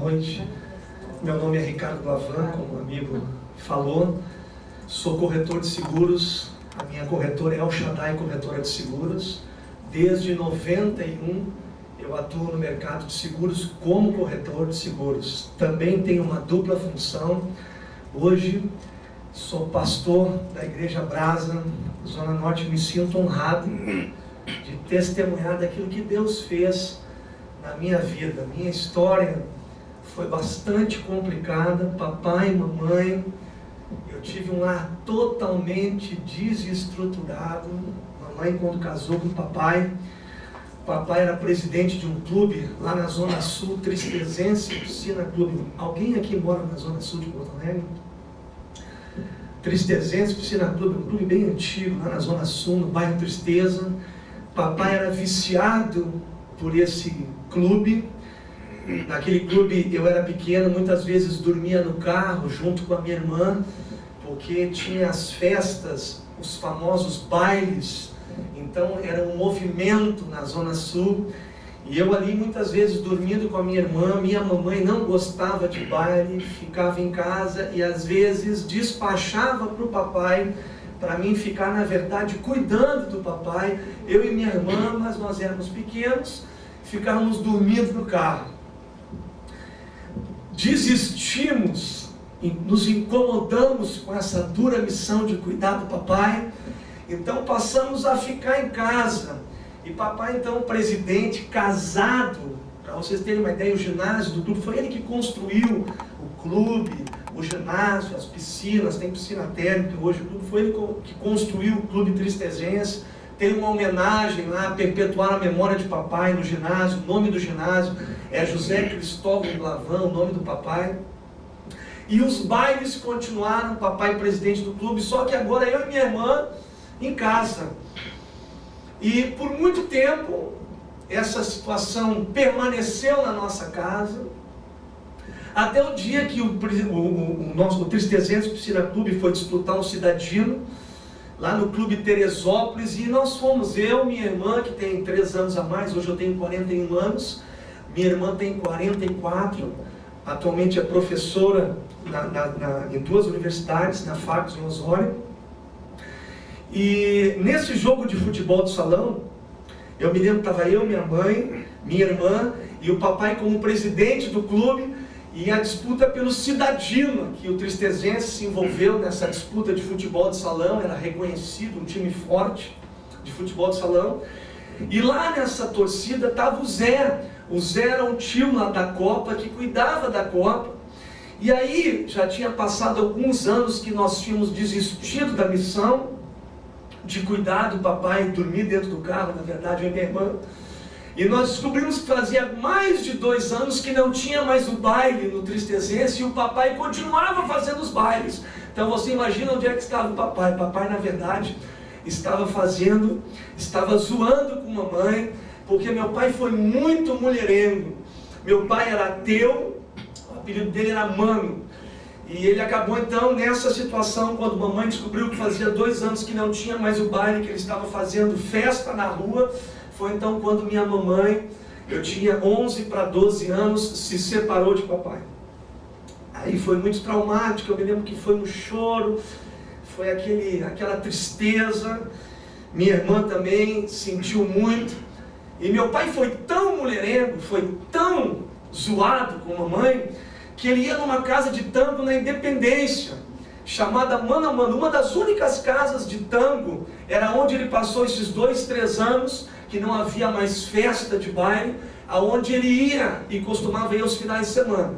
noite. Meu nome é Ricardo Lavan, como o amigo falou. Sou corretor de seguros. A minha corretora é El Shaddai Corretora de Seguros. Desde 91 eu atuo no mercado de seguros como corretor de seguros. Também tenho uma dupla função. Hoje sou pastor da Igreja Brasa, Zona Norte. Me sinto honrado de testemunhar daquilo que Deus fez na minha vida. Minha história foi bastante complicada. Papai e mamãe, eu tive um lar totalmente desestruturado. Mamãe, quando casou com o papai era presidente de um clube lá na Zona Sul, Tristezense Piscina Clube. Alguém aqui mora na Zona Sul de Porto Alegre? Tristezense Piscina Clube, um clube bem antigo lá na Zona Sul, no bairro Tristeza. Papai era viciado por esse clube. Naquele clube eu era pequeno, muitas vezes dormia no carro junto com a minha irmã, porque tinha as festas, os famosos bailes. Então era um movimento na Zona Sul, e eu ali muitas vezes dormindo com a minha irmã. Minha mamãe não gostava de baile, ficava em casa e às vezes despachava para o papai, para mim ficar na verdade cuidando do papai. Eu e minha irmã, mas nós éramos pequenos, ficávamos dormindo no carro. Desistimos, nos incomodamos com essa dura missão de cuidar do papai. Então passamos a ficar em casa. E papai, então, presidente, casado, para vocês terem uma ideia, o ginásio do clube, foi ele que construiu o clube, o ginásio, as piscinas, tem piscina térmica hoje, o clube, foi ele que construiu o clube tristezense. Tem uma homenagem lá, perpetuar a memória de papai no ginásio. O nome do ginásio é José Cristóvão Lavan, o nome do papai. E os bailes continuaram, papai presidente do clube, só que agora eu e minha irmã em casa. E por muito tempo essa situação permaneceu na nossa casa, até o dia que o Tristezense Piscina Clube foi disputar um cidadino lá no Clube Teresópolis, e nós fomos, eu, minha irmã, que tem 3 anos a mais, hoje eu tenho 41 anos, minha irmã tem 44, atualmente é professora em 2 universidades, na Facos em Osório. E nesse jogo de futebol de salão, eu me lembro que estava eu, minha mãe, minha irmã e o papai como presidente do clube, e a disputa pelo cidadino, que o Tristezense se envolveu nessa disputa de futebol de salão, era reconhecido, um time forte de futebol de salão. E lá nessa torcida estava o Zé. O Zé era um tio lá da Copa, que cuidava da Copa. E aí já tinha passado alguns anos que nós tínhamos desistido da missão de cuidar do papai, dormir dentro do carro, na verdade, eu e minha irmã. E nós descobrimos que fazia mais de 2 anos que não tinha mais o baile no Tristezense, e o papai continuava fazendo os bailes. Então você imagina onde é que estava o papai. O papai, na verdade, estava zoando com mamãe, porque meu pai foi muito mulherengo. Meu pai era ateu, o apelido dele era Mano. E ele acabou então nessa situação, quando mamãe descobriu que fazia 2 anos que não tinha mais o baile, que ele estava fazendo festa na rua. Foi então quando minha mamãe, eu tinha 11 para 12 anos, se separou de papai. Aí foi muito traumático, eu me lembro que foi um choro, foi aquela tristeza. Minha irmã também sentiu muito. E meu pai foi tão mulherengo, foi tão zoado com mamãe, que ele ia numa casa de tango na Independência, chamada Mano a Mano. Uma das únicas casas de tango, era onde ele passou esses 2, 3 anos, que não havia mais festa de baile, aonde ele ia e costumava ir aos finais de semana.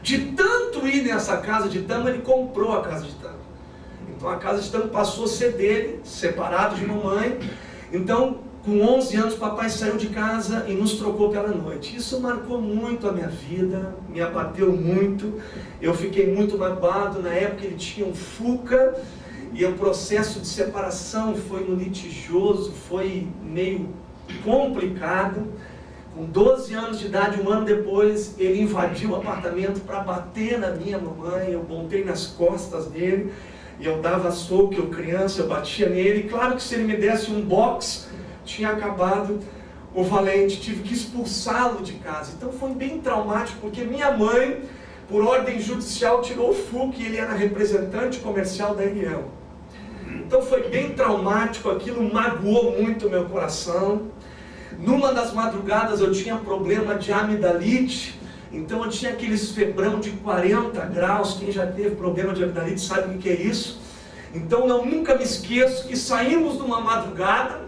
De tanto ir nessa casa de tango, ele comprou a casa de tango. Então a casa de tango passou a ser dele, separado de mamãe. Então, com 11 anos, papai saiu de casa e nos trocou pela noite. Isso marcou muito a minha vida, me abateu muito. Eu fiquei muito magoado. Na época ele tinha um Fuca, e o processo de separação foi no litigioso, foi meio complicado. Com 12 anos de idade, 1 ano depois, ele invadiu o apartamento para bater na minha mamãe. Eu montei nas costas dele, e eu dava soco, eu criança, eu batia nele. Claro que se ele me desse um box, tinha acabado o Valente, tive que expulsá-lo de casa. Então foi bem traumático, porque minha mãe, por ordem judicial, tirou o FUC, ele era representante comercial da Eniel. Então foi bem traumático, aquilo magoou muito o meu coração. Numa das madrugadas eu tinha problema de amidalite, então eu tinha aqueles febrão de 40 graus, quem já teve problema de amidalite sabe o que é isso. Então eu nunca me esqueço que saímos numa madrugada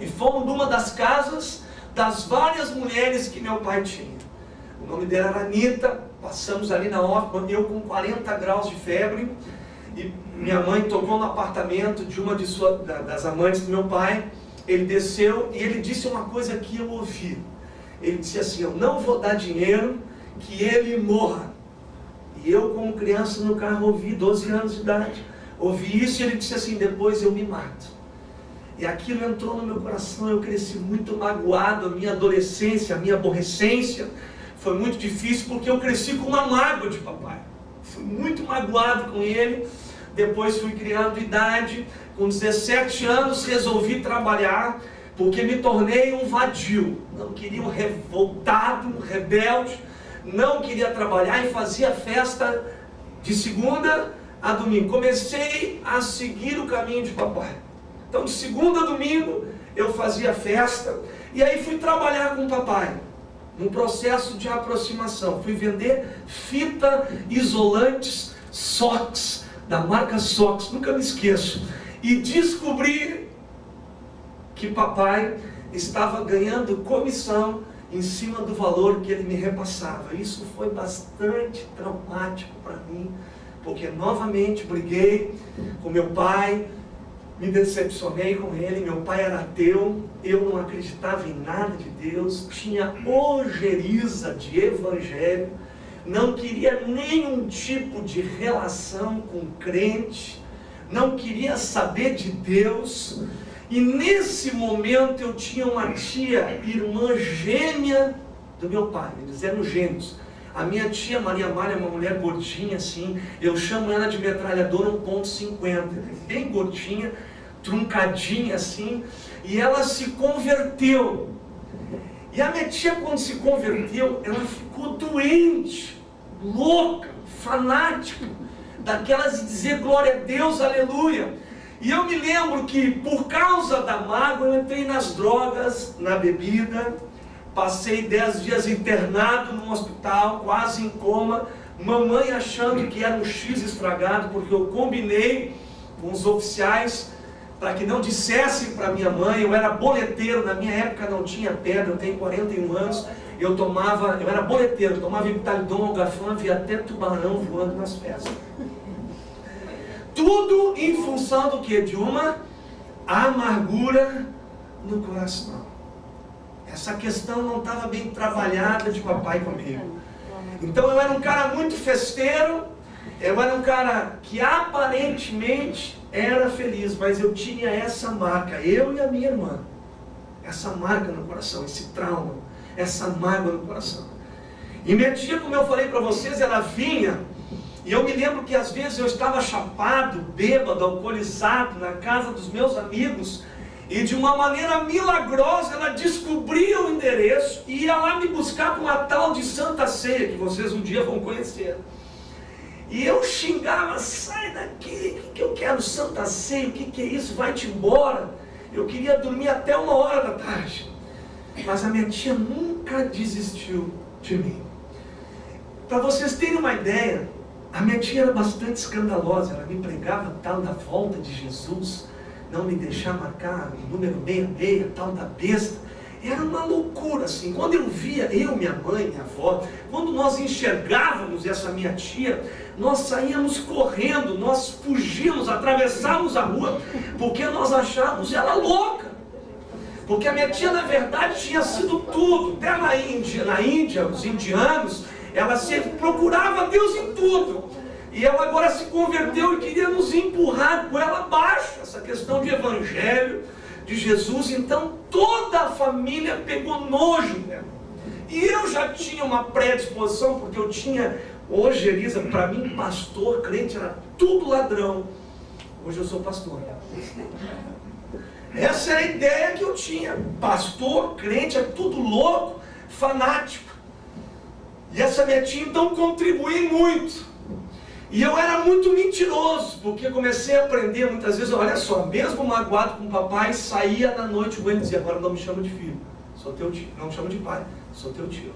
e fomos numa das casas das várias mulheres que meu pai tinha. O nome dela era Anitta, passamos ali na hora, eu com 40 graus de febre, e minha mãe tocou no apartamento de uma das amantes do meu pai. Ele desceu e ele disse uma coisa que eu ouvi. Ele disse assim: eu não vou dar dinheiro, que ele morra. E eu, como criança no carro, ouvi, 12 anos de idade, ouvi isso, e ele disse assim: depois eu me mato. E aquilo entrou no meu coração, eu cresci muito magoado. A minha adolescência, a minha aborrecência foi muito difícil, porque eu cresci com uma mágoa de papai. Fui muito magoado com ele. Depois fui criando idade, com 17 anos resolvi trabalhar, porque me tornei um vadio. Não queria um revoltado, um rebelde, não queria trabalhar e fazia festa de segunda a domingo. Comecei a seguir o caminho de papai. Então de segunda a domingo eu fazia festa, e aí fui trabalhar com o papai, num processo de aproximação. Fui vender fita isolantes Sox, da marca Sox, nunca me esqueço. E descobri que papai estava ganhando comissão em cima do valor que ele me repassava. Isso foi bastante traumático para mim, porque novamente briguei com meu pai, me decepcionei com ele. Meu pai era ateu, eu não acreditava em nada de Deus, tinha ojeriza de evangelho, não queria nenhum tipo de relação com crente, não queria saber de Deus. E nesse momento eu tinha uma tia, irmã gêmea do meu pai, eles eram gêmeos. A minha tia Maria Malha é uma mulher gordinha assim, eu chamo ela de metralhadora 1.50, bem gordinha, truncadinha assim, e ela se converteu. E a minha tia, quando se converteu, ela ficou doente, louca, fanática, daquelas de dizer glória a Deus, aleluia. E eu me lembro que por causa da mágoa eu entrei nas drogas, na bebida, passei 10 dias internado num hospital, quase em coma, mamãe achando que era um X estragado, porque eu combinei com os oficiais para que não dissessem para minha mãe. Eu era boleteiro, na minha época não tinha pedra, eu tenho 41 anos, eu era boleteiro, eu tomava Vitalidon, Algafan, via até tubarão voando nas festas. Tudo em função do que? De uma amargura no coração. Essa questão não estava bem trabalhada de papai comigo. Então eu era um cara muito festeiro, eu era um cara que aparentemente era feliz, mas eu tinha essa marca, eu e a minha irmã, essa marca no coração, esse trauma, essa mágoa no coração. E minha tia, como eu falei para vocês, ela vinha, e eu me lembro que às vezes eu estava chapado, bêbado, alcoolizado, na casa dos meus amigos, e de uma maneira milagrosa ela descobria o endereço e ia lá me buscar para uma tal de Santa Ceia, que vocês um dia vão conhecer. E eu xingava: sai daqui, que eu quero Santa Ceia, o que é isso, vai-te embora. Eu queria dormir até 13h. Mas a minha tia nunca desistiu de mim. Para vocês terem uma ideia, a minha tia era bastante escandalosa. Ela me pregava tal da volta de Jesus, não me deixar marcar o número 66, tal da besta. Era uma loucura assim. Quando eu via, eu, minha mãe, minha avó, quando nós enxergávamos essa minha tia, nós saíamos correndo, nós fugíamos, atravessávamos a rua, porque nós achávamos ela louca. Porque a minha tia, na verdade, tinha sido tudo. Até na Índia, os indianos, ela sempre procurava Deus em tudo. E ela agora se converteu e queria nos empurrar com ela abaixo, essa questão de evangelho, de Jesus. Então toda a família pegou nojo dela. E eu já tinha uma predisposição, porque eu tinha ojeriza. Para mim, pastor, crente, era tudo ladrão. Hoje eu sou pastor. Essa era a ideia que eu tinha. Pastor, crente, é tudo louco, fanático. E essa minha tia então contribuiu muito. E eu era muito mentiroso, porque comecei a aprender muitas vezes, olha só, mesmo magoado com o papai, saía na noite com ele e dizia, agora não me chama de filho, sou teu tio. Não me chama de pai, sou teu tio.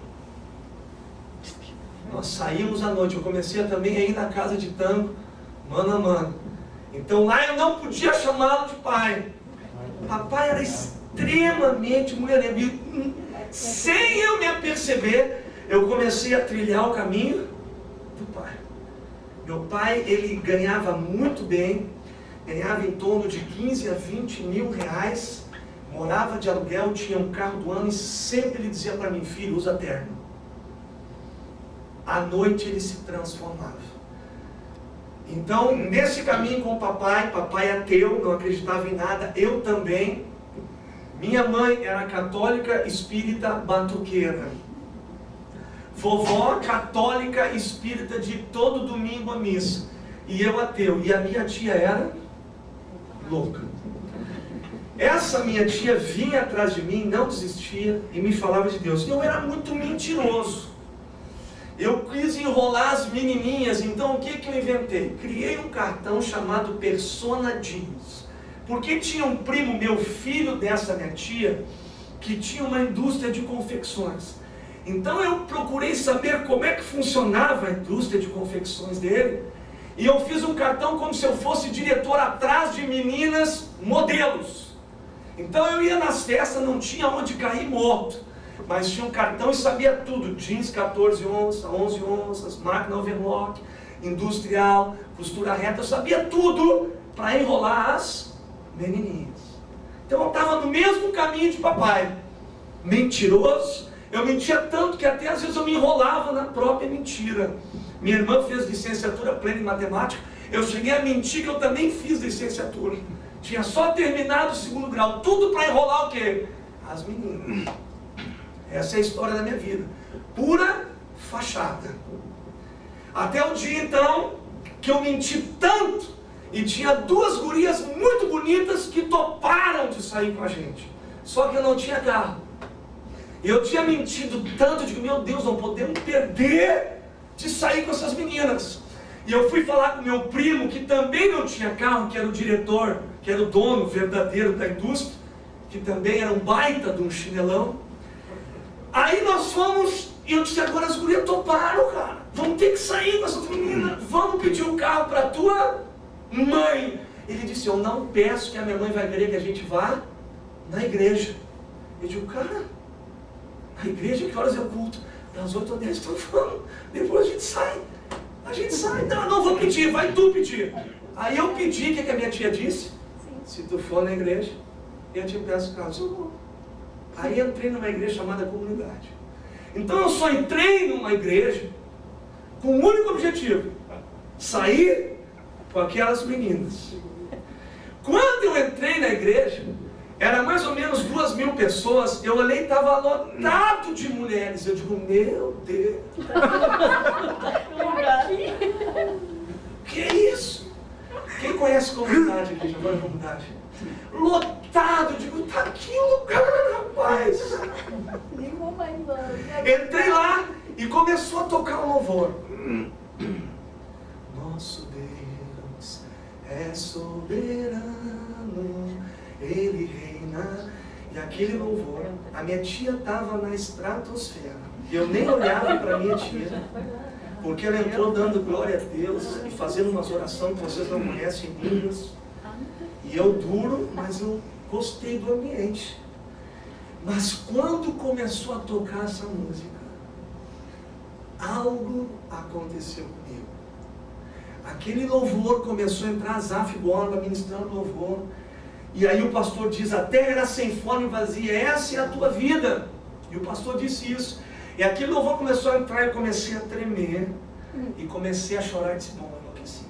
Nós saímos à noite, eu comecei também a ir na casa de tango, mano a mano. Então lá eu não podia chamá-lo de pai. Papai era extremamente mulherengo. E, sem eu me aperceber, eu comecei a trilhar o caminho do pai. Meu pai, ele ganhava muito bem, ganhava em torno de 15 a 20 mil reais, morava de aluguel, tinha um carro do ano e sempre ele dizia para mim, filho, usa terno. À noite ele se transformava. Então, nesse caminho com o papai ateu, não acreditava em nada, eu também. Minha mãe era católica, espírita, batuqueira. Vovó católica, espírita, de todo domingo à missa. E eu ateu. E a minha tia era louca. Essa minha tia vinha atrás de mim, não desistia e me falava de Deus. Eu era muito mentiroso. Eu quis enrolar as menininhas, então o que eu inventei? Criei um cartão chamado Persona Jeans. Porque tinha um primo, meu filho dessa minha tia, que tinha uma indústria de confecções. Então eu procurei saber como é que funcionava a indústria de confecções dele. E eu fiz um cartão como se eu fosse diretor atrás de meninas modelos. Então eu ia nas festas, não tinha onde cair morto. Mas tinha um cartão e sabia tudo. Jeans 14 onças, 11 onças, máquina overlock, industrial, costura reta. Eu sabia tudo para enrolar as menininhas. Então eu estava no mesmo caminho de papai. Mentiroso. Eu mentia tanto que até às vezes eu me enrolava na própria mentira. Minha irmã fez licenciatura plena em matemática. Eu cheguei a mentir que eu também fiz licenciatura. Tinha só terminado o 2º grau. Tudo para enrolar o quê? As meninas. Essa é a história da minha vida. Pura fachada. Até o dia então que eu menti tanto e tinha 2 gurias muito bonitas que toparam de sair com a gente. Só que eu não tinha carro. E eu tinha mentido tanto, digo, meu Deus, não podemos perder de sair com essas meninas. E eu fui falar com meu primo, que também não tinha carro, que era o diretor, que era o dono verdadeiro da indústria, que também era um baita de um chinelão. Aí nós fomos, e eu disse, agora as gurias toparam, cara. Vamos ter que sair com essas meninas. Vamos pedir um carro para tua mãe. Ele disse, eu não peço, que a minha mãe vai querer que a gente vá na igreja. Eu digo, cara, a igreja, que horas é o culto? Das 8 às 10, então vamos. Depois a gente sai. A gente sai. Não, vou pedir, vai tu pedir. Aí eu pedi, o que a minha tia disse? Se tu for na igreja, eu te peço o carro. Eu vou. Aí entrei numa igreja chamada Comunidade. Então eu só entrei numa igreja com um único objetivo: sair com aquelas meninas. Quando eu entrei na igreja, era mais ou menos 2.000 pessoas. Eu olhei e estava lotado de mulheres. Eu digo, meu Deus, que é isso? Quem conhece Comunidade aqui? Já foi na Comunidade? Lotado, digo, tá aqui o lugar, rapaz. Entrei lá e começou a tocar um louvor. Nosso Deus é soberano, Ele reina. E aquele louvor, a minha tia estava na estratosfera. E eu nem olhava para minha tia, porque ela entrou dando glória a Deus e fazendo umas orações que vocês não conhecem em línguas. E eu duro, mas eu gostei do ambiente. Mas quando começou a tocar essa música, algo aconteceu comigo. Aquele louvor começou a entrar, Zaf Borba ministrando louvor. E aí o pastor diz, a terra era sem forma e vazia, essa é a tua vida. E o pastor disse isso. E aquele louvor começou a entrar, eu comecei a tremer. E comecei a chorar e disse, bom, eu enlouqueci.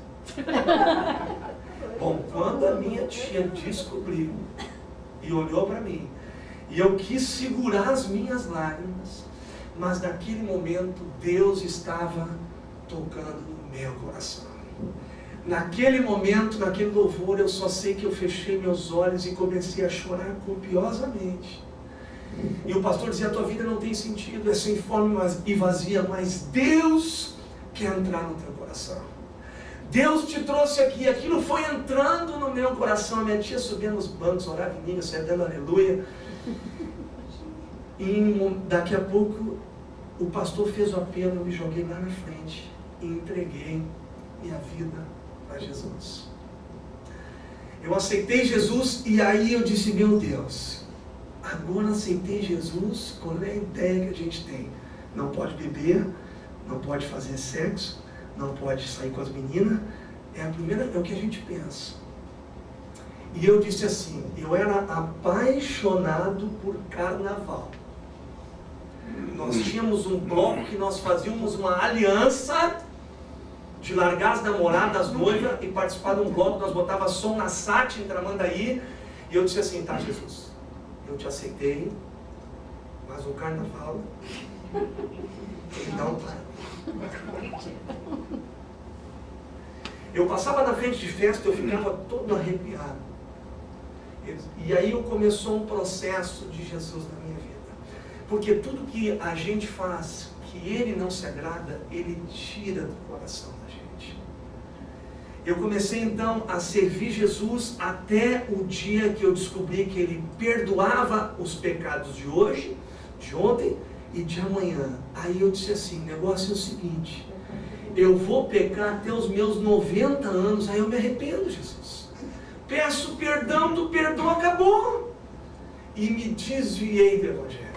Bom, quando a minha tia descobriu e olhou para mim, e eu quis segurar as minhas lágrimas, mas naquele momento Deus estava tocando no meu coração. Naquele momento, naquele louvor, eu só sei que eu fechei meus olhos e comecei a chorar copiosamente. E o pastor dizia, a tua vida não tem sentido, é sem fome e vazia, mas Deus quer entrar no teu coração. Deus te trouxe aqui, aquilo foi entrando no meu coração. A minha tia subia nos bancos, orava em língua, saia dando aleluia. E daqui a pouco o pastor fez o apelo, eu me joguei lá na frente e entreguei minha vida para Jesus. Eu aceitei Jesus e aí eu disse, meu Deus, agora aceitei Jesus, qual é a ideia que a gente tem? Não pode beber, não pode fazer sexo, não pode sair com as meninas, é o que a gente pensa. E eu disse assim, eu era apaixonado por carnaval. Nós tínhamos um bloco que nós fazíamos uma aliança de largar as namoradas, as noivas e participar de um bloco, nós botava som na SAT em Tramandaí, e eu disse assim, tá Jesus, eu te aceitei, mas o carnaval, ele não para. Eu passava na frente de festa, eu ficava todo arrepiado. E aí começou um processo de Jesus na minha vida. Porque tudo que a gente faz, que Ele não se agrada, Ele tira do coração da gente. Eu comecei então a servir Jesus até o dia que eu descobri que Ele perdoava os pecados de hoje, de ontem e de amanhã. Aí eu disse assim, o negócio é o seguinte, eu vou pecar até os meus 90 anos, aí eu me arrependo, Jesus. Peço perdão, do perdão acabou. E me desviei do Evangelho.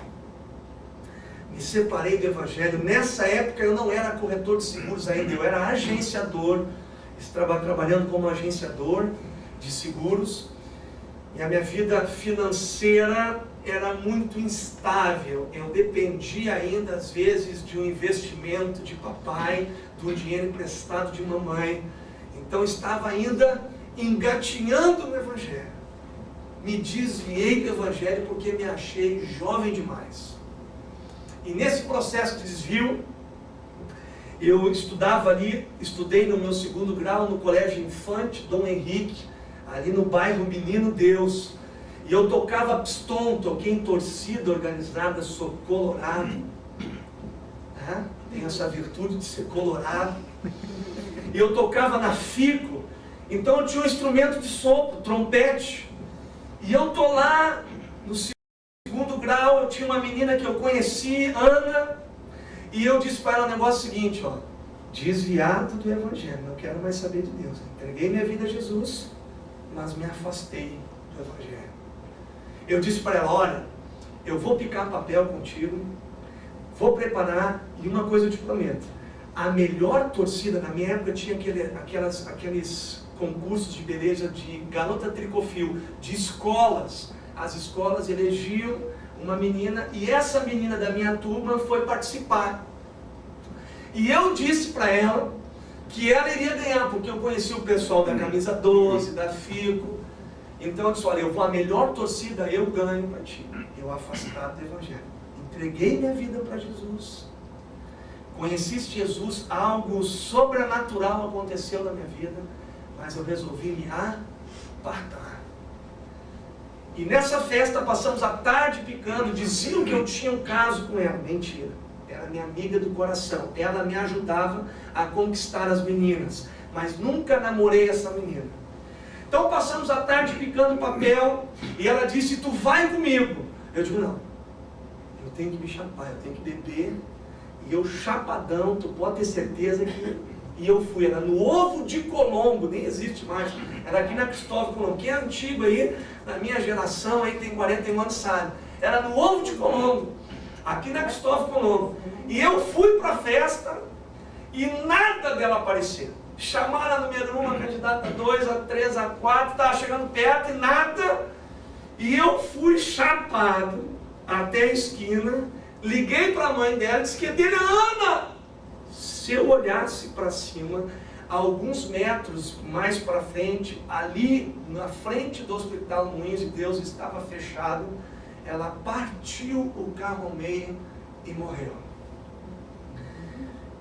Me separei do Evangelho. Nessa época eu não era corretor de seguros ainda, eu era agenciador. Estava trabalhando como agenciador de seguros. E a minha vida financeira era muito instável. Eu dependia ainda, às vezes, de um investimento de papai, do dinheiro emprestado de mamãe. Então estava ainda engatinhando no Evangelho. Me desviei do Evangelho porque me achei jovem demais. E nesse processo de desvio, eu estudei no meu 2º grau no Colégio Infante Dom Henrique, ali no bairro Menino Deus. E eu tocava pistão, toquei em torcida organizada, sou colorado. Tenho essa virtude de ser colorado. E eu tocava na fico, então eu tinha um instrumento de sopro, trompete. E eu tô lá no 2º grau, eu tinha uma menina que eu conheci, Ana, e eu disse para ela o negócio seguinte, ó, desviado do Evangelho, não quero mais saber de Deus. Entreguei minha vida a Jesus, mas me afastei do Evangelho. Eu disse para ela, olha, eu vou picar papel contigo, vou preparar, e uma coisa eu te prometo, a melhor torcida, na minha época tinha aqueles concursos de beleza de garota tricofil, de escolas. As escolas elegiam uma menina, e essa menina da minha turma foi participar. E eu disse para ela que ela iria ganhar, porque eu conheci o pessoal da Camisa 12, da Fico. Então eu disse, olha, a melhor torcida eu ganho para ti. Eu afastado do Evangelho. Entreguei minha vida para Jesus. Conheci Jesus, algo sobrenatural aconteceu na minha vida, mas eu resolvi me apartar. E nessa festa passamos a tarde picando, diziam que eu tinha um caso com ela. Mentira, era minha amiga do coração. Ela me ajudava a conquistar as meninas, mas nunca namorei essa menina. Então passamos a tarde picando papel, e ela disse, tu vai comigo. Eu digo, não, eu tenho que me chapar, eu tenho que beber, e eu chapadão, tu pode ter certeza que... E eu fui, era no Ovo de Colombo, nem existe mais, era aqui na Cristóvão Colombo. Quem é antigo aí, na minha geração, aí tem 41 anos, sabe? Era no Ovo de Colombo, aqui na Cristóvão Colombo. E eu fui para a festa, e nada dela apareceu. Chamaram a número 1, a candidata 2, a 3, a 4, estava chegando perto e nada. E eu fui chapado até a esquina, liguei para a mãe dela e disse que dele, Ana! Se eu olhasse para cima, alguns metros mais para frente, ali na frente do Hospital Moinhos de Deus estava fechado, ela partiu o carro ao meio e morreu.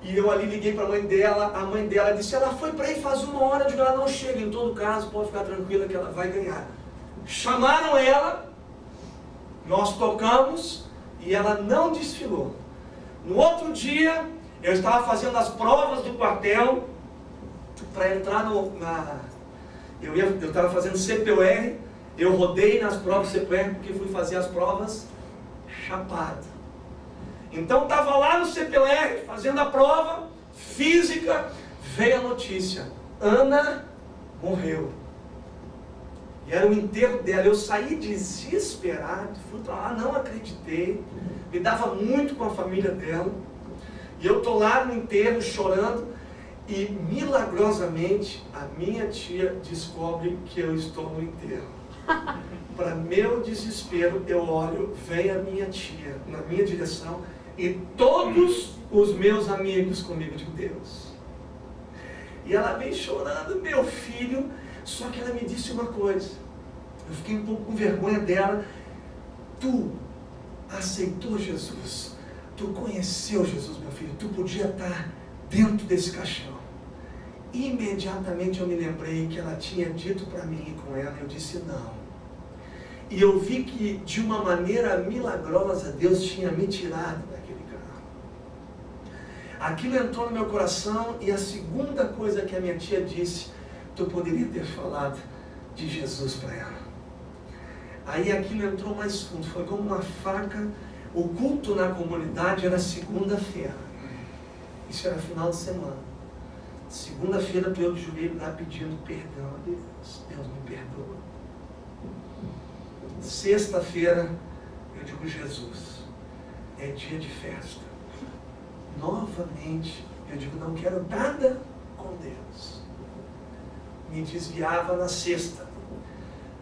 E eu ali liguei para a mãe dela disse, ela foi para aí faz 1 hora, eu digo, ela não chega, em todo caso, pode ficar tranquila que ela vai ganhar. Chamaram ela, nós tocamos e ela não desfilou. No outro dia, eu estava fazendo as provas do quartel para entrar eu estava fazendo CPUR, eu rodei nas provas CPUR porque fui fazer as provas chapado. Então estava lá no CPUR fazendo a prova física, veio a notícia, Ana morreu. E era o enterro dela. Eu saí desesperado, fui para lá, não acreditei, me dava muito com a família dela. E eu estou lá no enterro chorando e milagrosamente a minha tia descobre que eu estou no enterro. Para meu desespero, eu olho, vem a minha tia na minha direção e todos os meus amigos comigo de Deus. E ela vem chorando, meu filho. Só que ela me disse uma coisa, eu fiquei um pouco com vergonha dela. Tu aceitou Jesus, tu conheceu Jesus, meu filho, tu podia estar dentro desse caixão. Imediatamente eu me lembrei que ela tinha dito para mim ir com ela, eu disse não. E eu vi que de uma maneira milagrosa Deus tinha me tirado daquele carro. Aquilo entrou no meu coração e a segunda coisa que a minha tia disse, tu poderia ter falado de Jesus para ela. Aí aquilo entrou mais fundo, foi como uma faca. O culto na comunidade era segunda-feira. Isso era final de semana. Segunda-feira eu de joelho lá pedindo perdão a Deus. Deus me perdoa. Sexta-feira eu digo, Jesus, é dia de festa. Novamente eu digo, não quero nada com Deus. Me desviava na sexta,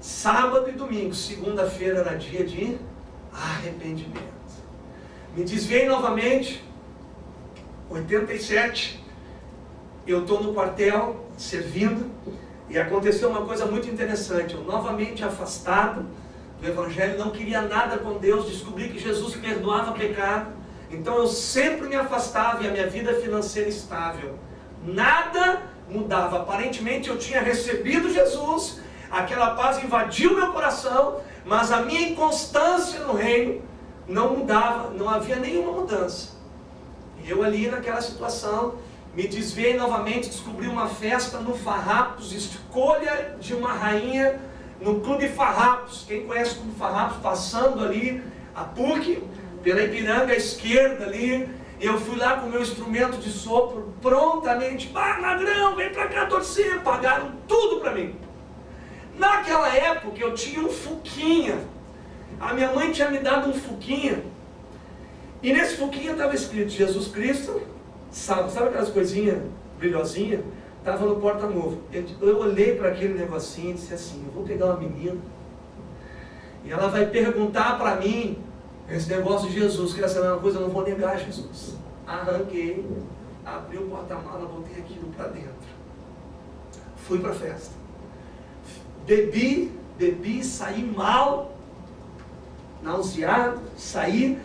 sábado e domingo. Segunda-feira era dia de arrependimento. Me desviei novamente. 87, eu estou no quartel servindo e aconteceu uma coisa muito interessante. Eu novamente afastado do Evangelho, não queria nada com Deus, descobri que Jesus perdoava pecado, então eu sempre me afastava e a minha vida financeira estável. Nada mudava. Aparentemente eu tinha recebido Jesus, aquela paz invadiu meu coração, mas a minha inconstância no reino não mudava, não havia nenhuma mudança. E eu ali naquela situação, me desviei novamente, descobri uma festa no Farrapos, escolha de uma rainha no Clube Farrapos. Quem conhece o Clube Farrapos, passando ali a PUC, pela Ipiranga à esquerda ali, eu fui lá com o meu instrumento de sopro, prontamente, ladrão, vem pra cá torcer, pagaram tudo pra mim. Naquela época eu tinha um Fuquinha, a minha mãe tinha me dado um Fuquinha, e nesse Fuquinha estava escrito, Jesus Cristo, sabe aquelas coisinhas brilhosinhas? Estava no porta-novo. Eu olhei para aquele negocinho e disse assim, eu vou pegar uma menina, e ela vai perguntar para mim, esse negócio de Jesus, quer saber uma coisa, eu não vou negar Jesus. Arranquei, abri o porta-mala, botei aquilo para dentro. Fui para a festa. Bebi, saí mal, nauseado, saí,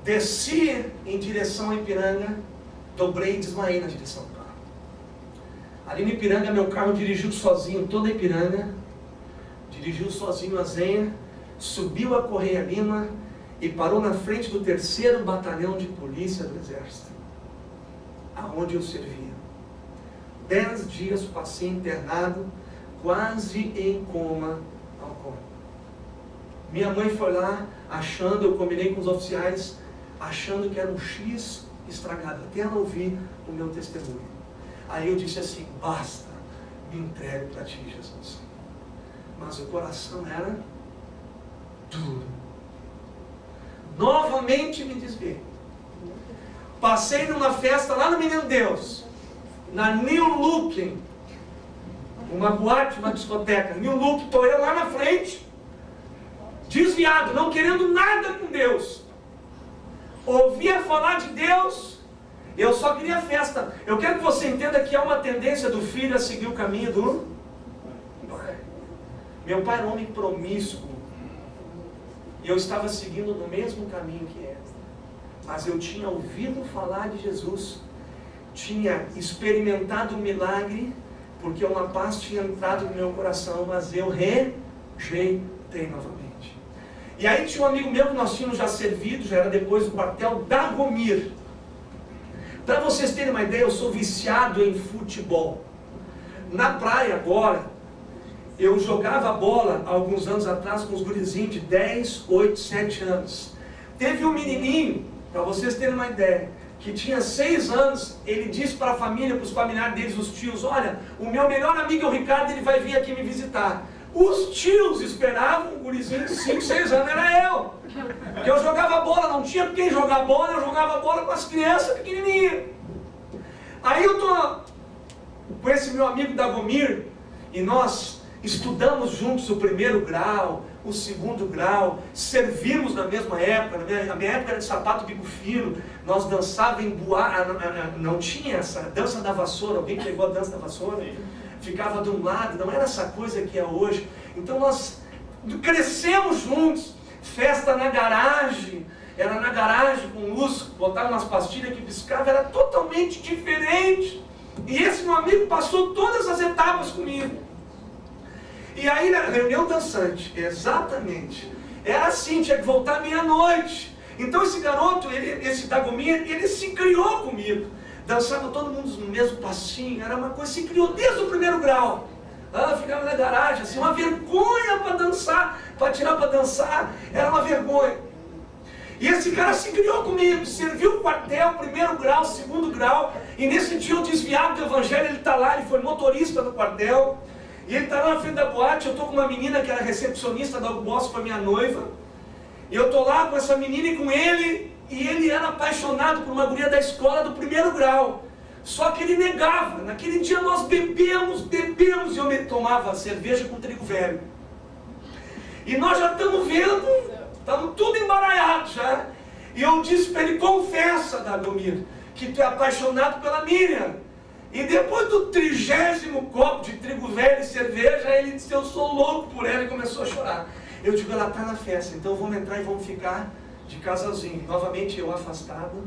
desci em direção a Ipiranga, dobrei e desmaiei na direção do carro. Ali no Ipiranga, meu carro dirigiu sozinho toda a Ipiranga, dirigiu sozinho a Zenha, subiu a Correia Lima e parou na frente do 3º Batalhão de Polícia do Exército, aonde eu servia. 10 dias passei internado, quase em coma alcoólico. Minha mãe foi lá, achando, eu combinei com os oficiais, achando que era um X estragado, até ela ouvir o meu testemunho. Aí eu disse assim, basta, me entregue para ti, Jesus. Mas o coração era duro. Novamente me desviei. Passei numa festa lá no Menino Deus, na New Look, uma boate, uma discoteca, New Look, estou eu lá na frente, desviado, não querendo nada com Deus. Ouvia falar de Deus, eu só queria festa. Eu quero que você entenda que há uma tendência do filho a seguir o caminho do pai. Meu pai era um homem promíscuo, e eu estava seguindo no mesmo caminho que ele. mas eu tinha ouvido falar de Jesus, tinha experimentado o milagre, porque uma paz tinha entrado no meu coração, mas eu rejeitei novamente. E aí tinha um amigo meu que nós tínhamos já servido, já era depois do quartel, Dagomir. Para vocês terem uma ideia, eu sou viciado em futebol. Na praia agora, eu jogava bola há alguns anos atrás com os gurizinhos de 10, 8, 7 anos. Teve um menininho, para vocês terem uma ideia, que tinha 6 anos, ele disse para a família, para os familiares deles, os tios, olha, o meu melhor amigo é o Ricardo, ele vai vir aqui me visitar. Os tios esperavam, um gurizinho de 5, 6 anos, era eu. Porque eu jogava bola, não tinha quem jogar bola, eu jogava bola com as crianças pequenininhas. Aí eu estou com esse meu amigo Dagomir, e nós estudamos juntos o 1º grau, o 2º grau, servimos na mesma época, a minha época era de sapato bico fino, nós dançávamos em boate, não tinha essa dança da vassoura, alguém pegou a dança da vassoura? Ficava de um lado, não era essa coisa que é hoje. Então nós crescemos juntos, festa na garagem, era na garagem com luz, botava umas pastilhas que piscavam, era totalmente diferente. E esse meu amigo passou todas as etapas comigo. E aí na reunião dançante, exatamente, era assim, tinha que voltar meia-noite. Então esse garoto, esse Dagomir, ele se criou comigo. Dançava todo mundo no mesmo passinho, era uma coisa, se criou desde o 1º grau. Ficava na garagem, assim, uma vergonha para dançar, para tirar para dançar, era uma vergonha. E esse cara se criou comigo, serviu o quartel, 1º grau, 2º grau, e nesse dia eu desviado do evangelho, ele está lá, ele foi motorista do quartel, e ele está lá na frente da boate, eu estou com uma menina que era recepcionista da Boss, foi minha noiva, e eu estou lá com essa menina e com ele, e ele era apaixonado por uma guria da escola do 1º grau. Só que ele negava. Naquele dia nós bebemos, e eu me tomava cerveja com trigo velho. E nós já estamos vendo, estamos tudo embaralhado já. E eu disse para ele, confessa, Dagomir, que tu é apaixonado pela Miriam. E depois do 30º copo de trigo velho e cerveja, ele disse, eu sou louco por ela, e começou a chorar. Eu digo, ela está na festa, então vamos entrar e vamos ficar de casalzinho. Novamente eu afastado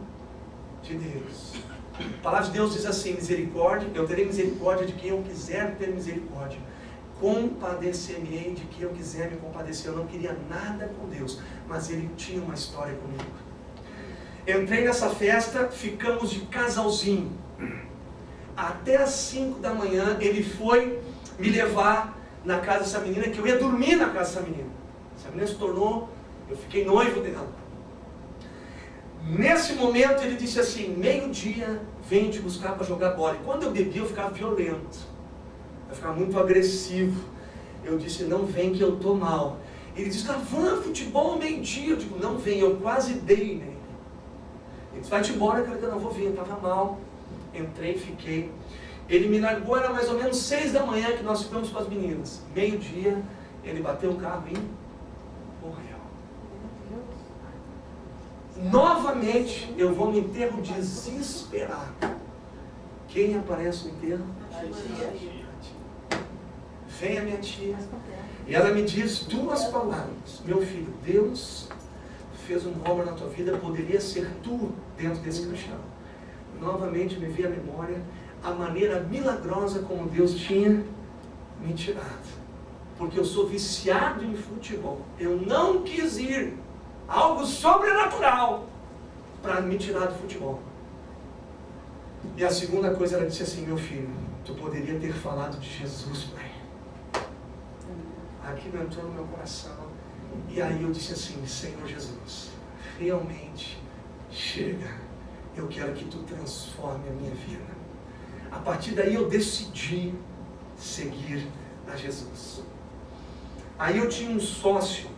de Deus. A palavra de Deus diz assim, misericórdia, eu terei misericórdia de quem eu quiser ter misericórdia. Compadecer-me-ei de quem eu quiser me compadecer. Eu não queria nada com Deus, mas Ele tinha uma história comigo. Entrei nessa festa, ficamos de casalzinho. Até às 5 da manhã, ele foi me levar na casa dessa menina, que eu ia dormir na casa dessa menina. Essa menina se tornou, eu fiquei noivo dela. Nesse momento ele disse assim, 12:00, venho te buscar para jogar bola. E quando eu bebia eu ficava violento, eu ficava muito agressivo. Eu disse, não vem que eu estou mal. Ele disse, vamos, futebol 12:00. Eu digo, não vem, eu quase dei nele. Ele disse, vai-te embora, cara, que eu não vou vir, eu estava mal. Entrei, fiquei. Ele me largou, era mais ou menos 6 da manhã que nós ficamos com as meninas. 12:00, ele bateu o carro e morreu. Novamente, eu vou no enterro desesperado. Quem aparece no enterro? Vem a minha tia. E ela me diz 2 palavras. Meu filho, Deus fez um obra na tua vida, poderia ser tu dentro desse caixão. Novamente me veio à memória a maneira milagrosa como Deus tinha me tirado. Porque eu sou viciado em futebol. Eu não quis ir. Algo sobrenatural para me tirar do futebol. E a segunda coisa, ela disse assim, meu filho, tu poderia ter falado de Jesus, pai. Aquilo entrou no meu coração. E aí eu disse assim, Senhor Jesus, realmente chega. Eu quero que tu transforme a minha vida. A partir daí eu decidi seguir a Jesus. Aí eu tinha um sócio.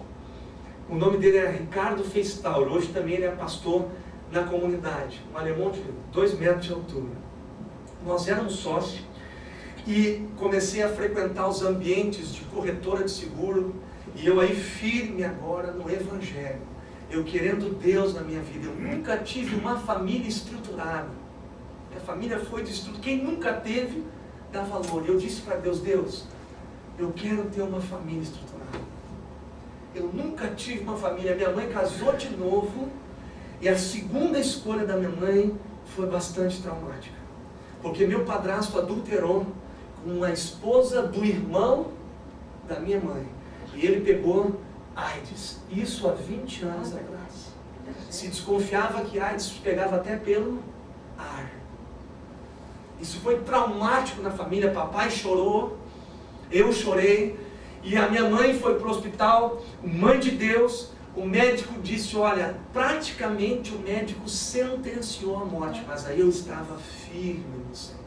O nome dele era Ricardo Feistaur, hoje também ele é pastor na comunidade, um alemão de 2 metros de altura. Nós éramos sócios e comecei a frequentar os ambientes de corretora de seguro, e eu aí firme agora no Evangelho, eu querendo Deus na minha vida. Eu nunca tive uma família estruturada, minha família foi destruída, quem nunca teve dá valor. Eu disse para Deus, Deus, eu quero ter uma família estruturada. Eu nunca tive uma família, minha mãe casou de novo, E a segunda escolha da minha mãe foi bastante traumática. Porque meu padrasto adulterou com a esposa do irmão da minha mãe. E ele pegou AIDS. Isso há 20 anos atrás. Se desconfiava que AIDS pegava até pelo ar. Isso foi traumático na família. Papai chorou, eu chorei. E a minha mãe foi para o hospital, mãe de Deus. O médico disse, olha, praticamente o médico sentenciou a morte. Mas aí eu estava firme no Senhor.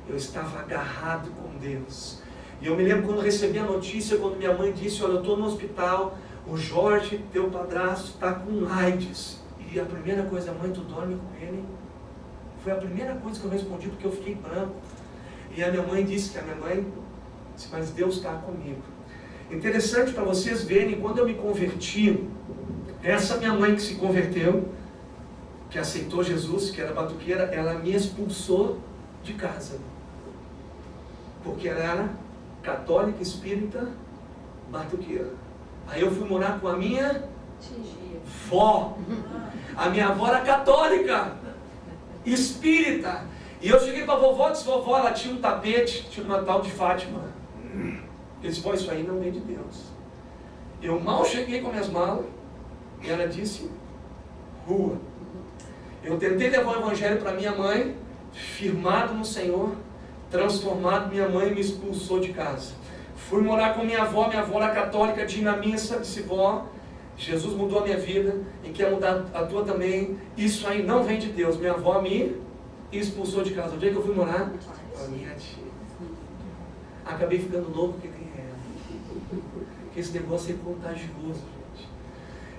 Eu estava agarrado com Deus. E eu me lembro quando recebi a notícia, quando minha mãe disse, olha, eu estou no hospital, o Jorge, teu padrasto, está com AIDS. E a primeira coisa, mãe, tu dorme com ele? Foi a primeira coisa que eu respondi, porque eu fiquei branco. E a minha mãe disse que a minha mãe disse, mas Deus está comigo. Interessante para vocês verem, quando eu me converti, essa minha mãe que se converteu, que aceitou Jesus, que era batuqueira, ela me expulsou de casa. Porque ela era católica, espírita, batuqueira. Aí eu fui morar com a minha vó. A minha avó era católica, espírita. E eu cheguei para a vovó e disse, vovó, ela tinha um tapete, tinha uma tal de Fátima. Eu disse, vó, isso aí não vem de Deus. Eu mal cheguei com minhas malas, e ela disse, rua. Eu tentei levar o evangelho para minha mãe, firmado no Senhor, transformado, minha mãe me expulsou de casa. Fui morar com minha avó era católica, tinha a missa, disse, vó, Jesus mudou a minha vida, e quer mudar a tua também, isso aí não vem de Deus. Minha avó me expulsou de casa. O dia que eu fui morar, a minha tia. Acabei ficando louco que nem ela. Porque esse negócio é contagioso, gente.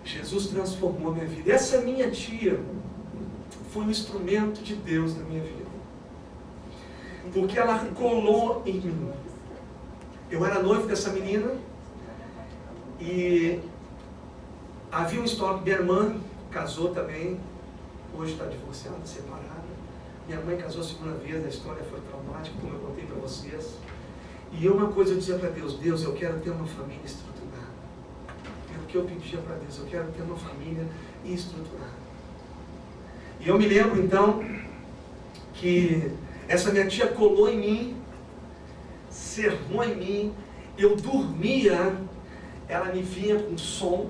Jesus transformou a minha vida. Essa minha tia foi um instrumento de Deus na minha vida. Porque ela colou em mim. Eu era noivo dessa menina e havia um histórico. Minha irmã casou também, hoje está divorciada, separada. Minha mãe casou a segunda vez, a história foi traumática, como eu contei para vocês. E uma coisa eu dizia para Deus, Deus, eu quero ter uma família estruturada. É o que eu pedia para Deus, eu quero ter uma família estruturada. E eu me lembro então que essa minha tia colou em mim, cerrou em mim, eu dormia, ela me vinha com som,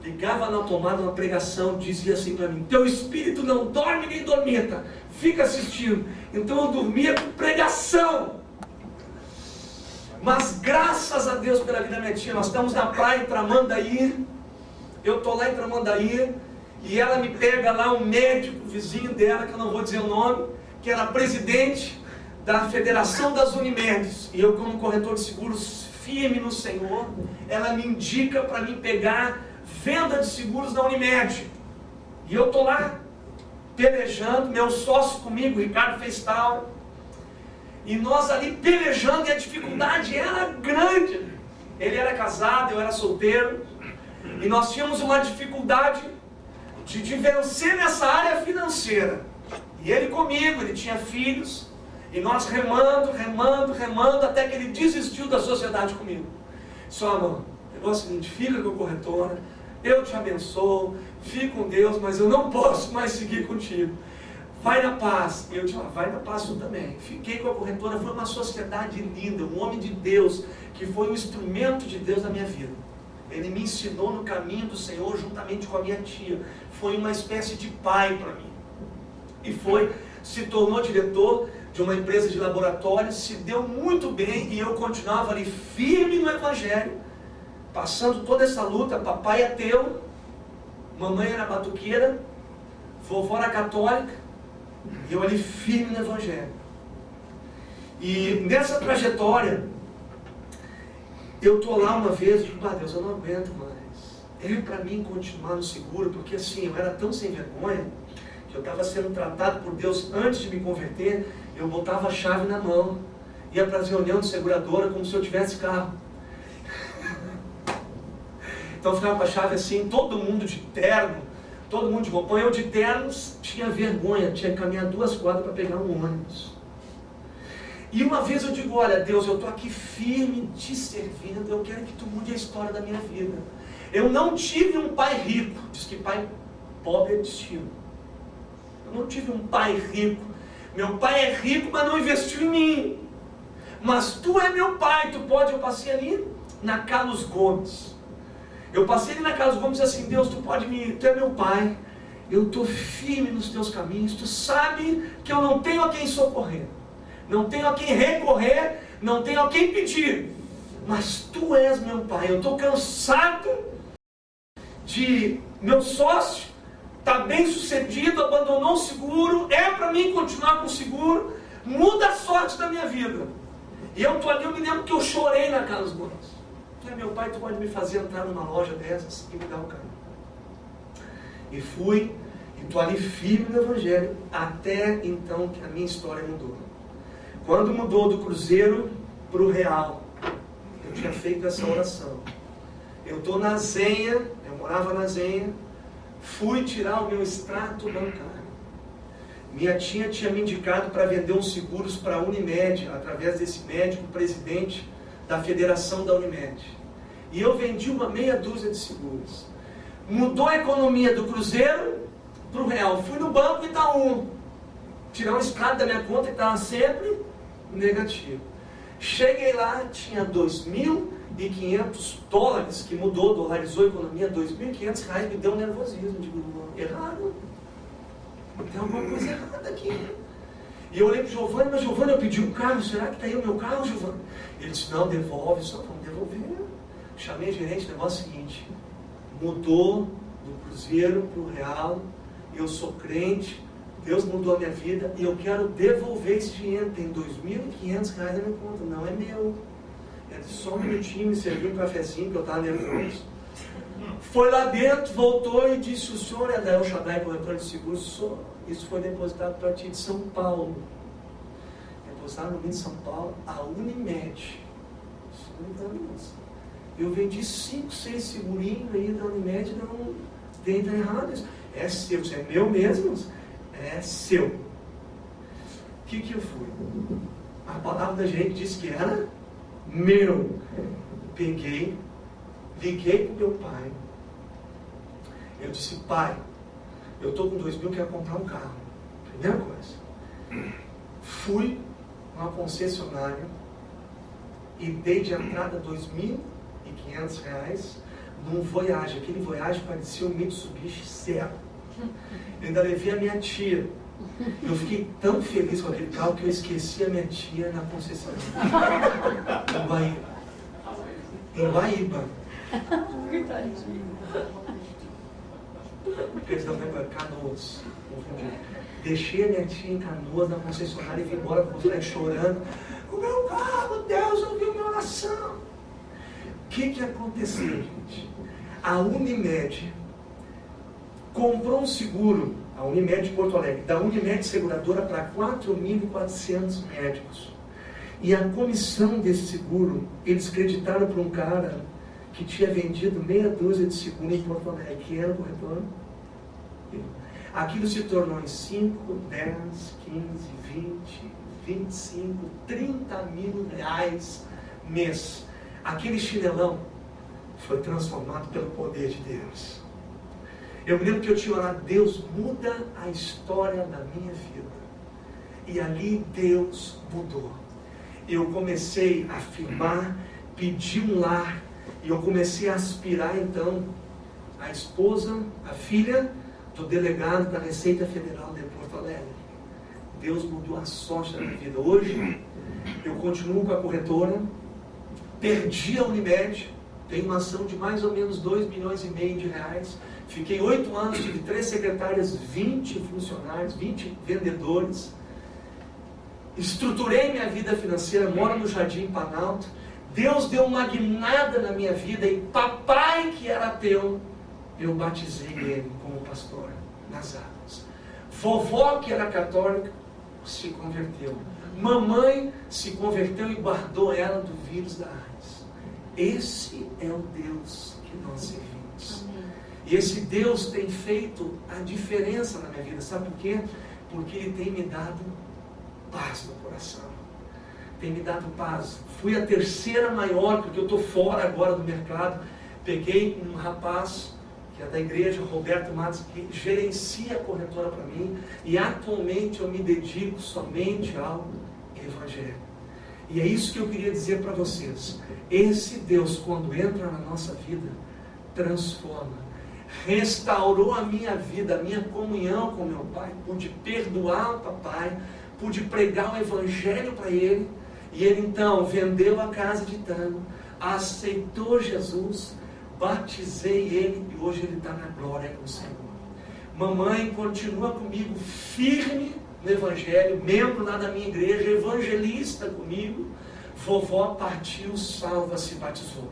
ligava na tomada uma pregação, dizia assim para mim, teu espírito não dorme nem dormita, fica assistindo. Então eu dormia com pregação. Mas graças a Deus pela vida da minha tia, nós estamos na praia em Tramandaí, eu estou lá em Tramandaí, e ela me pega lá, um médico vizinho dela, que eu não vou dizer o nome, que era presidente da Federação das Unimedes, e eu como corretor de seguros firme no Senhor, ela me indica para mim pegar venda de seguros na Unimed, e eu estou lá pelejando, meu sócio comigo, Ricardo Festal, e nós ali pelejando, e a dificuldade era grande. Ele era casado, eu era solteiro, e nós tínhamos uma dificuldade de vencer nessa área financeira. E ele comigo, ele tinha filhos, e nós remando, até que ele desistiu da sociedade comigo. Só, amor, o negócio é o seguinte, fica com a corretora, eu te abençoo, fique com Deus, mas eu não posso mais seguir contigo. Vai na paz. E eu disse, vai na paz tu também. Fiquei com a corretora, foi uma sociedade linda, um homem de Deus, que foi um instrumento de Deus na minha vida. Ele me ensinou no caminho do Senhor, juntamente com a minha tia. Foi uma espécie de pai para mim. E se tornou diretor de uma empresa de laboratório, se deu muito bem, e eu continuava ali firme no Evangelho, passando toda essa luta. Papai é ateu, mamãe era batuqueira, vovó era católica, e eu ali firme no Evangelho. E nessa trajetória, eu estou lá uma vez e digo, Deus, eu não aguento mais. É para mim continuar no seguro, porque assim, eu era tão sem vergonha, que eu estava sendo tratado por Deus antes de me converter, eu botava a chave na mão, ia para as reuniões de seguradora como se eu tivesse carro. Então eu ficava com a chave assim, todo mundo de terno, todo mundo de roupão, eu de ternos tinha vergonha, tinha que caminhar 2 quadras para pegar um ônibus. E uma vez eu digo, olha Deus, eu estou aqui firme te servindo, eu quero que tu mude a história da minha vida. Eu não tive um pai rico, diz que pai Pobre é destino. Eu não tive um pai rico. Meu pai é rico, mas não investiu em mim. Mas tu é meu pai, tu pode. Eu passei ali na Carlos Gomes. Eu passei ali na Carlos Gomes e disse assim: Deus, tu é meu pai. Eu estou firme nos teus caminhos. Tu sabe que eu não tenho a quem socorrer, não tenho a quem recorrer, não tenho a quem pedir. Mas tu és meu pai. Eu estou cansado de meu sócio está bem sucedido, abandonou o seguro, é para mim continuar com o seguro, muda a sorte da minha vida. E eu estou ali, eu me lembro que eu chorei na Carlos Gomes. Tu é meu pai, tu pode me fazer entrar numa loja dessas e me dar o carro. E fui, e estou ali firme no Evangelho, até então que a minha história mudou. Quando mudou do cruzeiro para o real, eu tinha feito essa oração. Eu estou na Zenha, eu morava na Zenha, fui tirar o meu extrato bancário. Minha tia tinha me indicado para vender uns seguros para a Unimed, através desse médico, presidente da federação da Unimed. E eu vendi uma meia dúzia de seguros. Mudou a economia do cruzeiro para o real. Fui no banco Itaú, tirar um extrato da minha conta que estava sempre negativo. Cheguei lá, tinha $2.500, que mudou, dolarizou a economia, R$2.500, me deu um nervosismo. Digo, errado. Tem alguma coisa errada aqui. E eu olhei para o Giovanni, mas Giovanni, eu pedi um carro, será que está aí o meu carro, Giovanni? Ele disse, não, devolve, só vamos devolver. Chamei a gerente, o negócio é o seguinte, mudou do cruzeiro para o real, eu sou crente, Deus mudou a minha vida e eu quero devolver esse dinheiro. Tem R$2.500 na minha conta, não é meu. É só um minutinho, me serviu um cafezinho que eu estava nervoso. Foi lá dentro, voltou e disse, o senhor é da El Shaddai, corretor de seguros? Isso foi depositado para ti de São Paulo. Depositado no Rio de São Paulo, a Unimed. Eu vendi 5, 6 segurinhos aí da Unimed, não tem errado isso. É seu, isso é meu mesmo? É seu. O que eu fui? A palavra da gente disse que era meu. Peguei, liguei para o meu pai. Eu disse, pai, eu estou com 2.000, quero comprar um carro. Primeira coisa. Fui numa concessionária e dei de entrada R$2.500 num Voyage. Aquele Voyage parecia um Mitsubishi Zero. Eu ainda levei a minha tia. Eu fiquei tão feliz com aquele carro que eu esqueci a minha tia na concessionária. Em Guaíba. Perdão, Canoas. Deixei a minha tia em Canoas na concessionária e vim embora com o chorando. O meu carro, Deus ouviu minha oração. O que aconteceu, gente? A Unimed comprou um seguro, a Unimed de Porto Alegre, da Unimed Seguradora para 4.400 médicos. E a comissão desse seguro, eles creditaram para um cara que tinha vendido meia dúzia de seguro em Porto Alegre, que era o corretor. Aquilo se tornou em 5, 10, 15, 20, 25, 30 mil reais mês. Aquele chinelão foi transformado pelo poder de Deus. Eu me lembro que eu tinha orado, Deus muda a história da minha vida. E ali Deus mudou. Eu comecei a afirmar, pedir um lar, e eu comecei a aspirar então a esposa, a filha do delegado da Receita Federal de Porto Alegre. Deus mudou a sorte da minha vida. Hoje, eu continuo com a corretora, perdi a Unimed, tenho uma ação de mais ou menos R$2,5 milhões de reais. Fiquei 8 anos, tive 3 secretárias, 20 funcionários, 20 vendedores. Estruturei minha vida financeira, moro no Jardim Planalto. Deus deu uma guinada na minha vida e papai, que era ateu, eu batizei ele como pastor nas águas. Vovó, que era católica, se converteu. Mamãe se converteu e guardou ela do vírus da AIDS. Esse é o Deus que nós servimos. Amém. E esse Deus tem feito a diferença na minha vida. Sabe por quê? Porque Ele tem me dado paz no coração. Tem me dado paz. Fui a terceira maior, porque eu estou fora agora do mercado. Peguei um rapaz que é da igreja, Roberto Matos, que gerencia a corretora para mim, e atualmente eu me dedico somente ao Evangelho. E é isso que eu queria dizer para vocês. Esse Deus, quando entra na nossa vida, transforma. Restaurou a minha vida, a minha comunhão com meu pai. Pude perdoar o papai, pude pregar o Evangelho para ele. E ele então vendeu a casa de Tano, aceitou Jesus, batizei ele e hoje ele está na glória com o Senhor. Mamãe continua comigo firme no Evangelho, membro lá da minha igreja, evangelista comigo. Vovó partiu salva, se batizou.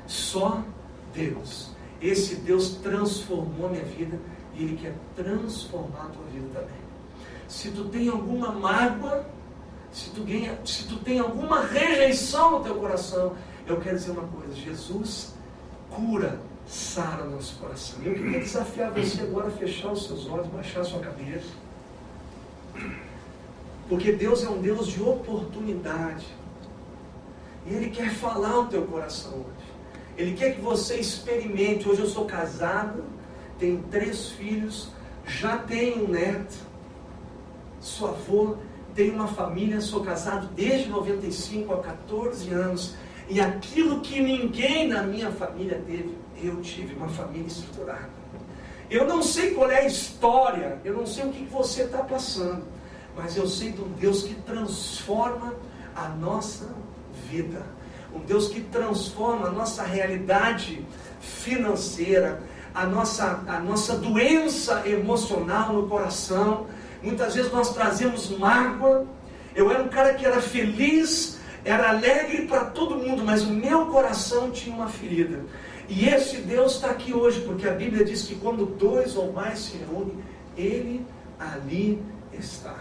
Só Deus. Esse Deus transformou minha vida e Ele quer transformar a tua vida também. Se tu tem alguma mágoa, se tu tem alguma rejeição no teu coração, eu quero dizer uma coisa: Jesus cura, sara o nosso coração. Eu queria desafiar você agora a fechar os seus olhos, baixar a sua cabeça, porque Deus é um Deus de oportunidade, e Ele quer falar no teu coração hoje. Ele quer que você experimente. Hoje eu sou casado, tenho 3 filhos, já tenho um neto, sou avô, tenho uma família, sou casado desde 95, há 14 anos, e aquilo que ninguém na minha família teve, eu tive uma família estruturada. Eu não sei qual é a história, eu não sei o que você está passando, mas eu sei de um Deus que transforma a nossa vida, um Deus que transforma a nossa realidade financeira, a nossa doença emocional no coração. Muitas vezes nós trazemos mágoa. Eu era um cara que era feliz, era alegre para todo mundo, mas o meu coração tinha uma ferida. E esse Deus está aqui hoje, porque a Bíblia diz que quando 2 ou mais se reúnem, Ele ali está.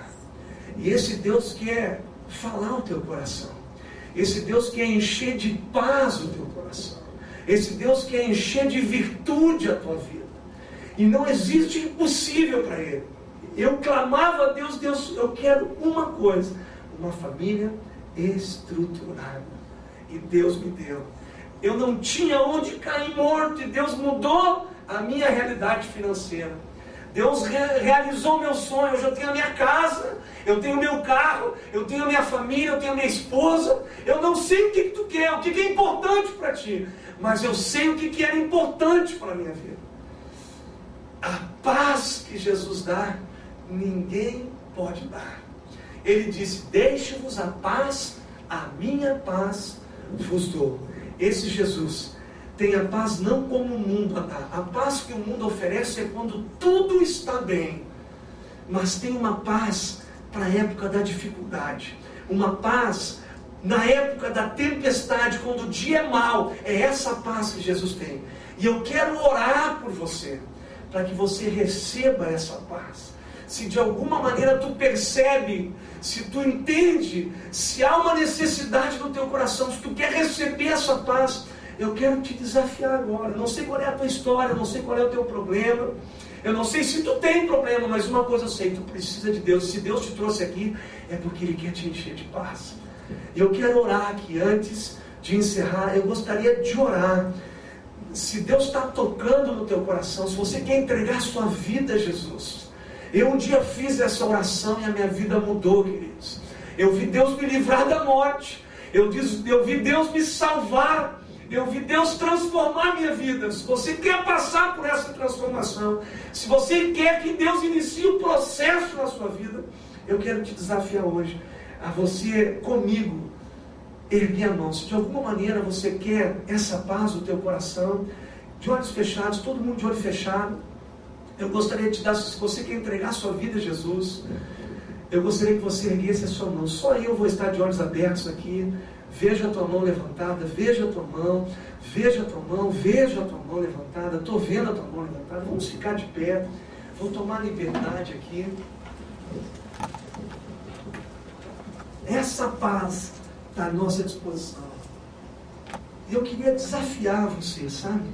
E esse Deus quer falar o teu coração. Esse Deus quer encher de paz o teu coração. Esse Deus quer encher de virtude a tua vida. E não existe impossível para Ele. Eu clamava a Deus: Deus, eu quero uma coisa, uma família estruturada. E Deus me deu. Eu não tinha onde cair morto, e Deus mudou a minha realidade financeira. Deus realizou meu sonho. Hoje eu tenho a minha casa, eu tenho o meu carro, eu tenho a minha família, eu tenho a minha esposa. Eu não sei o que tu quer, o que é importante para ti, mas eu sei o que era importante para a minha vida. A paz que Jesus dá, ninguém pode dar. Ele disse: deixe-vos a paz, a minha paz vos dou. Esse Jesus tem a paz não como o mundo dá. A paz que o mundo oferece é quando tudo está bem. Mas tem uma paz para a época da dificuldade. Uma paz na época da tempestade, quando o dia é mau. É essa paz que Jesus tem. E eu quero orar por você, para que você receba essa paz. Se de alguma maneira tu percebe, se tu entende, se há uma necessidade no teu coração, se tu quer receber essa paz, eu quero te desafiar agora. Eu não sei qual é a tua história, eu não sei qual é o teu problema, eu não sei se tu tem problema, mas uma coisa eu sei: tu precisa de Deus. Se Deus te trouxe aqui, é porque Ele quer te encher de paz. E eu quero orar aqui. Antes de encerrar, eu gostaria de orar. Se Deus está tocando no teu coração, se você quer entregar sua vida a Jesus. Eu um dia fiz essa oração e a minha vida mudou, queridos. Eu vi Deus me livrar da morte, eu vi Deus me salvar, eu vi Deus transformar a minha vida. Se você quer passar por essa transformação, se você quer que Deus inicie o processo na sua vida, eu quero te desafiar hoje a você comigo erguer a mão. Se de alguma maneira você quer essa paz no teu coração, de olhos fechados, todo mundo de olho fechado, eu gostaria de te dar, se você quer entregar a sua vida a Jesus, eu gostaria que você erguesse a sua mão. Só eu vou estar de olhos abertos aqui. Veja a tua mão levantada, veja a tua mão, veja a tua mão, veja a tua mão levantada. Estou vendo a tua mão levantada. Vamos ficar de pé, vou tomar liberdade aqui. Essa paz está à nossa disposição. Eu queria desafiar você, sabe?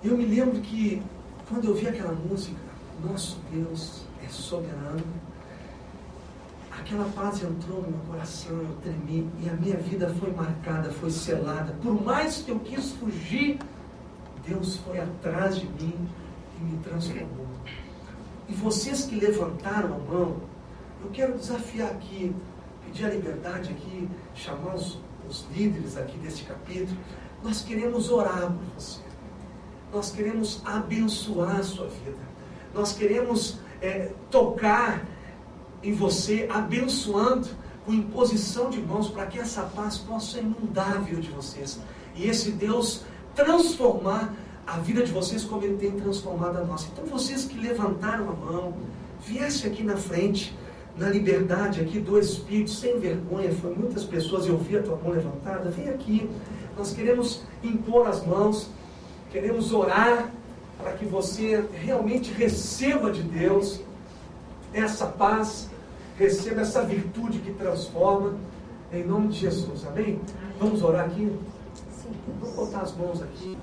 Eu me lembro que quando eu vi aquela música, Nosso Deus é Soberano, aquela paz entrou no meu coração, eu tremi, e a minha vida foi marcada, foi selada. Por mais que eu quis fugir Deus foi atrás de mim e me transformou. E vocês que levantaram a mão, eu quero desafiar aqui, pedir a liberdade aqui, chamar os líderes aqui deste capítulo. Nós queremos orar por você. Nós queremos abençoar a sua vida. Nós queremos tocar em você, abençoando com imposição de mãos, para que essa paz possa inundar a vida de vocês. E esse Deus transformar a vida de vocês como Ele tem transformado a nossa. Então vocês que levantaram a mão, viessem aqui na frente, na liberdade aqui do Espírito, sem vergonha. Foi muitas pessoas, eu vi a tua mão levantada. Vem aqui, nós queremos impor as mãos, queremos orar para que você realmente receba de Deus essa paz, receba essa virtude que transforma, em nome de Jesus, amém? Vamos orar aqui? Vamos botar as mãos aqui.